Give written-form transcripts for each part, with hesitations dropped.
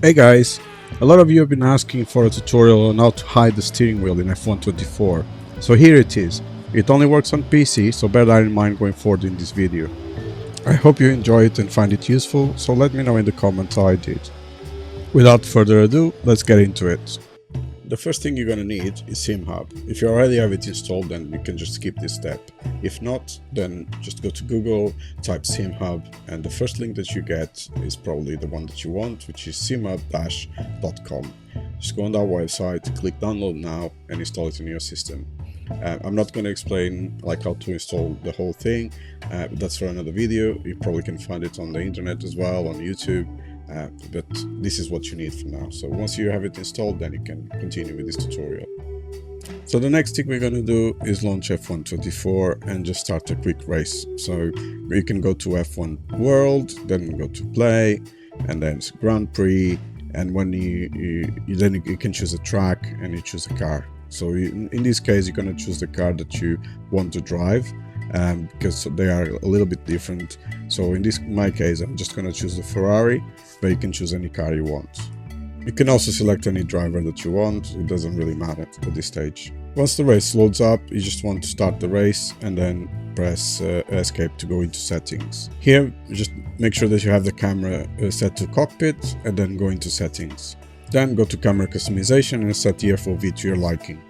Hey guys, a lot of you have been asking for a tutorial on how to hide the steering wheel in F124, so here it is. It only works on PC, so bear that in mind going forward in this video. I hope you enjoy it and find it useful, so let me know in the comments how I did. Without further ado, let's get into it. The first thing you're going to need is SimHub. If you already have it installed, then you can just skip this step. If not, then just go to Google, type SimHub, and the first link that you get is probably the one that you want, which is simhub-.com. Just go on that website, click download now, and install it in your system. I'm not going to explain how to install the whole thing, but that's for another video. You probably can find it on the internet as well, on YouTube. But this is what you need for now. So once you have it installed, then you can continue with this tutorial. So the next thing we're going to do is launch F124 and just start a quick race. So you can go to F1 World, then go to Play, and then it's Grand Prix. And when you can choose a track and you choose a car. So in this case, you're going to choose the car that you want to drive. Because they are a little bit different. So in my case, I'm just going to choose the Ferrari, but you can choose any car you want. You can also select any driver that you want. It doesn't really matter at this stage. Once the race loads up, you just want to start the race and then press escape to go into settings. Here, just make sure that you have the camera set to cockpit and then go into settings. Then go to camera customization and set the FOV to your liking.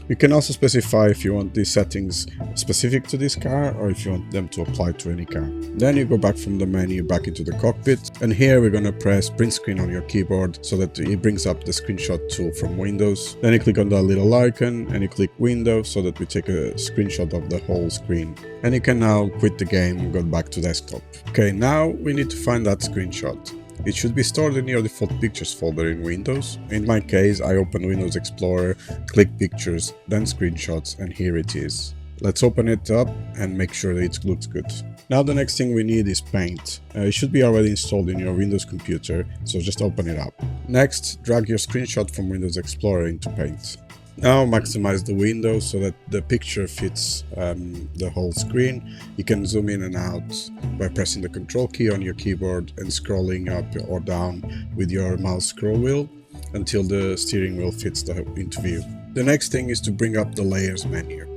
You can also specify if you want these settings specific to this car or if you want them to apply to any car. Then you go back from the menu back into the cockpit, and here we're going to press print screen on your keyboard so that it brings up the screenshot tool from Windows. Then you click on that little icon and you click window so that we take a screenshot of the whole screen. And you can now quit the game and go back to desktop. Okay, now we need to find that screenshot. It should be stored in your default pictures folder in Windows. In my case, I open Windows Explorer, click pictures, then screenshots, and here it is. Let's open it up and make sure that it looks good. Now the next thing we need is Paint. It should be already installed in your Windows computer, so just open it up. Next, drag your screenshot from Windows Explorer into Paint. Now maximize the window so that the picture fits the whole screen. You can zoom in and out by pressing the Control key on your keyboard and scrolling up or down with your mouse scroll wheel until the steering wheel fits into view. The next thing is to bring up the Layers menu.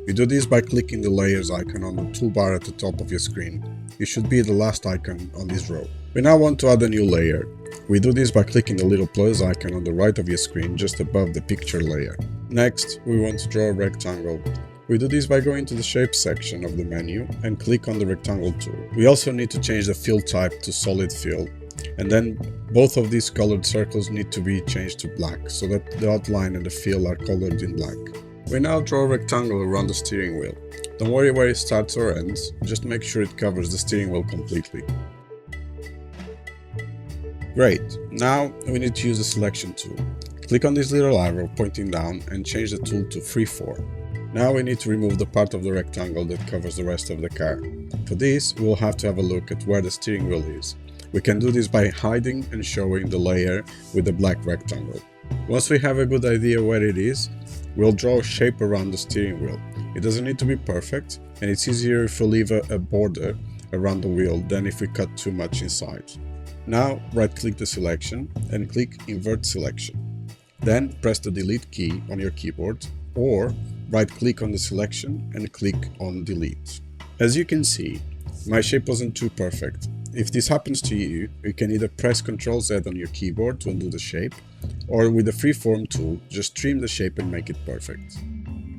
You do this by clicking the Layers icon on the toolbar at the top of your screen. It should be the last icon on this row. We now want to add a new layer. We do this by clicking the little plus icon on the right of your screen just above the picture layer. Next, we want to draw a rectangle. We do this by going to the Shape section of the menu and click on the Rectangle tool. We also need to change the fill type to Solid Fill, and then both of these colored circles need to be changed to black so that the outline and the fill are colored in black. We now draw a rectangle around the steering wheel. Don't worry where it starts or ends, just make sure it covers the steering wheel completely. Great, now we need to use the Selection tool. Click on this little arrow pointing down and change the tool to Freeform. Now we need to remove the part of the rectangle that covers the rest of the car. For this, we'll have to have a look at where the steering wheel is. We can do this by hiding and showing the layer with the black rectangle. Once we have a good idea where it is, we'll draw a shape around the steering wheel. It doesn't need to be perfect, and it's easier if we leave a border around the wheel than if we cut too much inside. Now right-click the selection and click Invert Selection. Then press the Delete key on your keyboard, or right-click on the selection and click on Delete. As you can see, my shape wasn't too perfect. If this happens to you, you can either press Ctrl-Z on your keyboard to undo the shape, or with the Freeform tool, just trim the shape and make it perfect.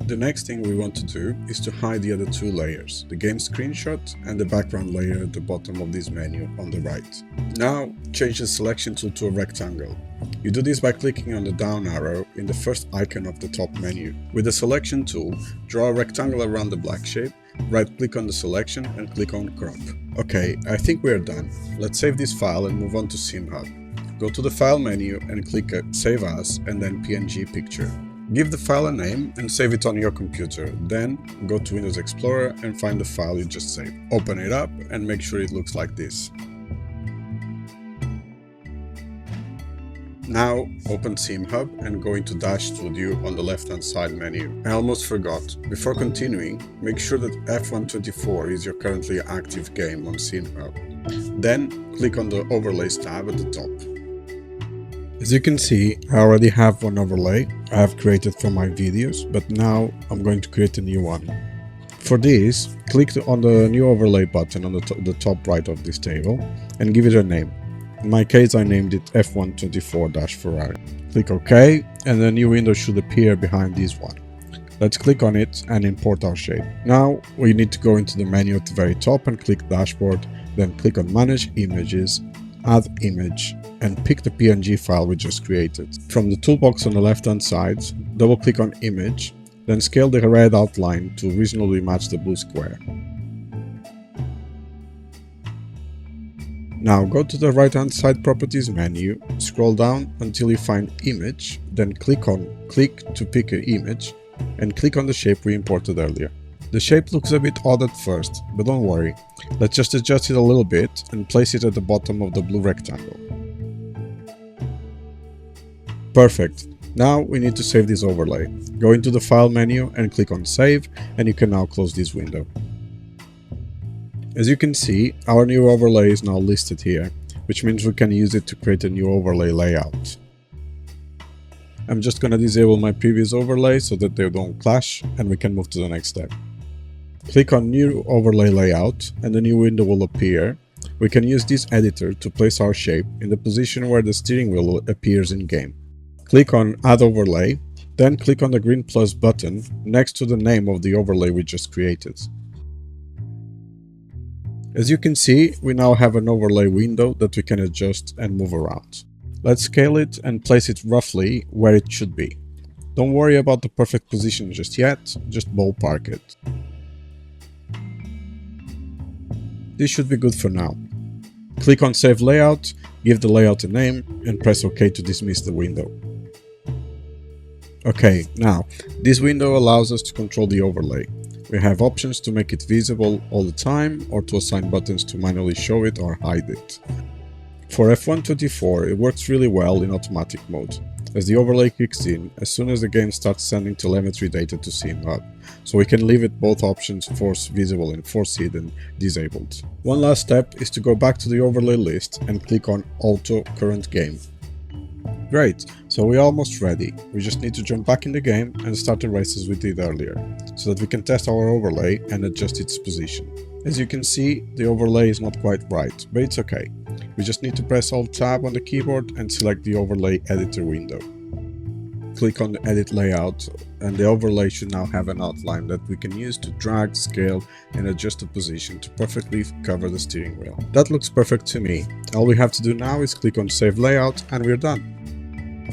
The next thing we want to do is to hide the other two layers, the game screenshot and the background layer at the bottom of this menu on the right. Now change the Selection tool to a rectangle. You do this by clicking on the down arrow in the first icon of the top menu. With the Selection tool, draw a rectangle around the black shape, right-click on the selection and click on Crop. Okay, I think we're done. Let's save this file and move on to SimHub. Go to the File menu and click Save As and then PNG Picture. Give the file a name and save it on your computer. Then go to Windows Explorer and find the file you just saved. Open it up and make sure it looks like this. Now open SimHub and go into Dash Studio on the left-hand side menu. I almost forgot. Before continuing, make sure that F124 is your currently active game on SimHub. Then click on the Overlays tab at the top. As you can see, I already have one overlay I have created from my videos, but now I'm going to create a new one. For this, click on the new overlay button on the top right of this table and give it a name. In my case, I named it F124-Ferrari. Click OK, and a new window should appear behind this one. Let's click on it and import our shape. Now we need to go into the menu at the very top and click Dashboard, then click on Manage Images, Add Image, and pick the PNG file we just created. From the toolbox on the left hand side, double click on Image, then scale the red outline to reasonably match the blue square. Now go to the right hand side Properties menu, scroll down until you find Image, then click to pick an image, and click on the shape we imported earlier. The shape looks a bit odd at first, but don't worry, let's just adjust it a little bit and place it at the bottom of the blue rectangle. Perfect. Now we need to save this overlay. Go into the File menu and click on Save, and you can now close this window. As you can see, our new overlay is now listed here, which means we can use it to create a new overlay layout. I'm just gonna disable my previous overlay so that they don't clash, and we can move to the next step. Click on New Overlay Layout and a new window will appear. We can use this editor to place our shape in the position where the steering wheel appears in game. Click on Add Overlay, then click on the green plus button next to the name of the overlay we just created. As you can see, we now have an overlay window that we can adjust and move around. Let's scale it and place it roughly where it should be. Don't worry about the perfect position just yet, just ballpark it. This should be good for now. Click on Save Layout, give the layout a name, and press OK to dismiss the window. Okay, now, this window allows us to control the overlay. We have options to make it visible all the time or to assign buttons to manually show it or hide it. For F124, it works really well in automatic mode, as the overlay kicks in as soon as the game starts sending telemetry data to SimHub, so we can leave it both options force visible and force hidden disabled. One last step is to go back to the overlay list and click on Auto Current Game. Great, so we're almost ready. We just need to jump back in the game and start the races we did earlier, so that we can test our overlay and adjust its position. As you can see, the overlay is not quite right, but it's okay. We just need to press Alt-Tab on the keyboard and select the Overlay Editor window. Click on the Edit Layout, and the overlay should now have an outline that we can use to drag, scale, and adjust the position to perfectly cover the steering wheel. That looks perfect to me. All we have to do now is click on Save Layout, and we're done.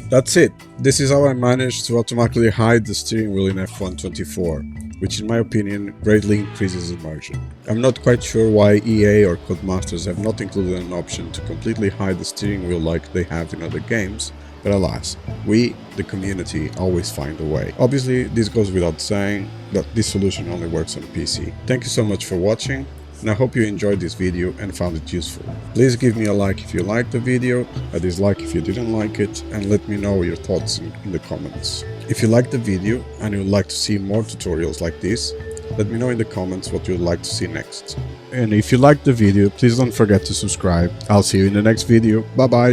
That's it. This is how I managed to automatically hide the steering wheel in F124, which in my opinion greatly increases immersion. I'm not quite sure why EA or Codemasters have not included an option to completely hide the steering wheel like they have in other games, but alas, we, the community, always find a way. Obviously, this goes without saying, but this solution only works on PC. Thank you so much for watching, and I hope you enjoyed this video and found it useful. Please give me a like if you liked the video, a dislike if you didn't like it, and let me know your thoughts in the comments. If you liked the video and you would like to see more tutorials like this, let me know in the comments what you would like to see next. And if you liked the video, please don't forget to subscribe. I'll see you in the next video. Bye bye!